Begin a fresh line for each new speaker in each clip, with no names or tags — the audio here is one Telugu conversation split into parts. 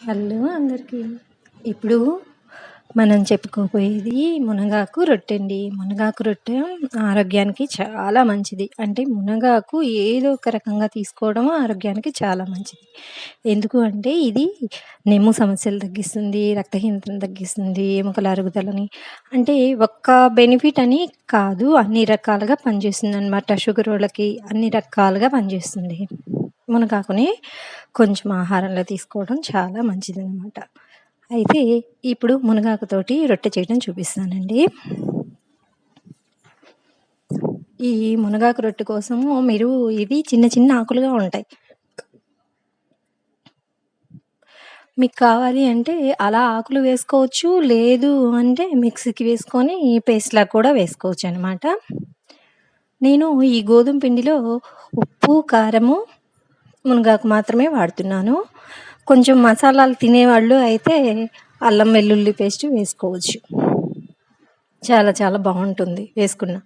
హలో అందరికీ. ఇప్పుడు మనం చెప్పుకోబోయేది మునగాకు రొట్టె అండి. మునగాకు రొట్టె ఆరోగ్యానికి చాలా మంచిది. అంటే మునగాకు ఏదో ఒక రకంగా తీసుకోవడం ఆరోగ్యానికి చాలా మంచిది. ఎందుకు అంటే ఇది నెమ్ము సమస్యలు తగ్గిస్తుంది, రక్తహీనతను తగ్గిస్తుంది, ఎముకల అరుగుదలని అంటే ఒక్క బెనిఫిట్ అని కాదు, అన్ని రకాలుగా పనిచేస్తుందనమాట. షుగర్ వాళ్ళకి అన్ని రకాలుగా పనిచేస్తుంది. మునగాకుని కొంచెం ఆహారంలో తీసుకోవడం చాలా మంచిదనమాట. అయితే ఇప్పుడు మునగాకుతోటి రొట్టె చేయడం చూపిస్తానండి. ఈ మునగాకు రొట్టె కోసము మీరు ఇవి చిన్న చిన్న ఆకులుగా ఉంటాయి. మీకు కావాలి అంటే అలా ఆకులు వేసుకోవచ్చు. లేదు అంటే మిక్సీకి వేసుకొని పేస్ట్‌లా కూడా వేసుకోవచ్చనమాట. నేను ఈ గోధుమ పిండిలో ఉప్పు, కారము, మునగాకు మాత్రమే వాడుతున్నాను. కొంచెం మసాలాలు తినేవాళ్ళు అయితే అల్లం వెల్లుల్లి పేస్ట్ వేసుకోవచ్చు. చాలా చాలా బాగుంటుంది వేసుకున్న.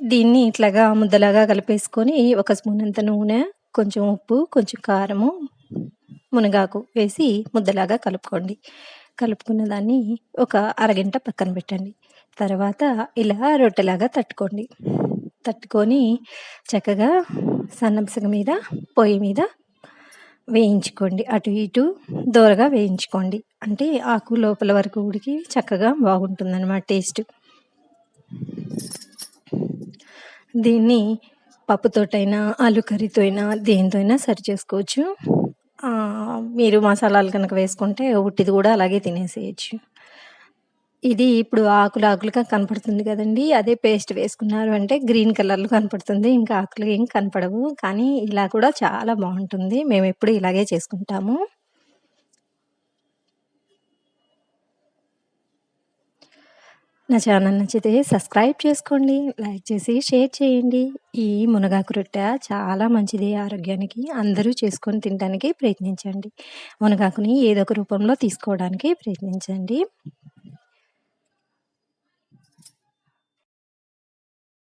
దీన్ని ఇట్లాగా ముద్దలాగా కలిపేసుకొని ఒక స్పూన్ అంత నూనె, కొంచెం ఉప్పు, కొంచెం కారము, మునగాకు వేసి ముద్దలాగా కలుపుకోండి. కలుపుకున్న దాన్ని ఒక అరగంట పక్కన పెట్టండి. తర్వాత ఇలా రొట్టెలాగా తట్టుకోండి. తట్టుకొని చక్కగా సన్నపసగ మీద పొయ్యి మీద వేయించుకోండి. అటు ఇటు దోరగా వేయించుకోండి. అంటే ఆకు లోపల వరకు ఉడికి చక్కగా బాగుంటుందన్నమాట టేస్ట్. దీన్ని పప్పుతోటైనా, ఆలు కర్రీతో అయినా, దేనితో అయినా సర్వ్ చేసుకోవచ్చు. మీరు మసాలాలు కనుక వేసుకుంటే ఉట్టిది కూడా అలాగే తినేసేయచ్చు. ఇది ఇప్పుడు ఆకులు ఆకులుగా కనపడుతుంది కదండీ! అదే పేస్ట్ వేసుకున్నారు అంటే గ్రీన్ కలర్‌లో కనపడుతుంది. ఇంకా ఆకులు ఏం కనపడవు. కానీ ఇలా కూడా చాలా బావుంటుంది. మేమెప్పుడు ఇలాగే చేసుకుంటాము. నా ఛానల్ నచ్చితే సబ్స్క్రైబ్ చేసుకోండి. లైక్ చేసి షేర్ చేయండి. ఈ మునగాకు రొట్టె చాలా మంచిది ఆరోగ్యానికి. అందరూ చేసుకొని తినడానికి ప్రయత్నించండి. మునగాకుని ఏదో ఒక రూపంలో తీసుకోవడానికి ప్రయత్నించండి.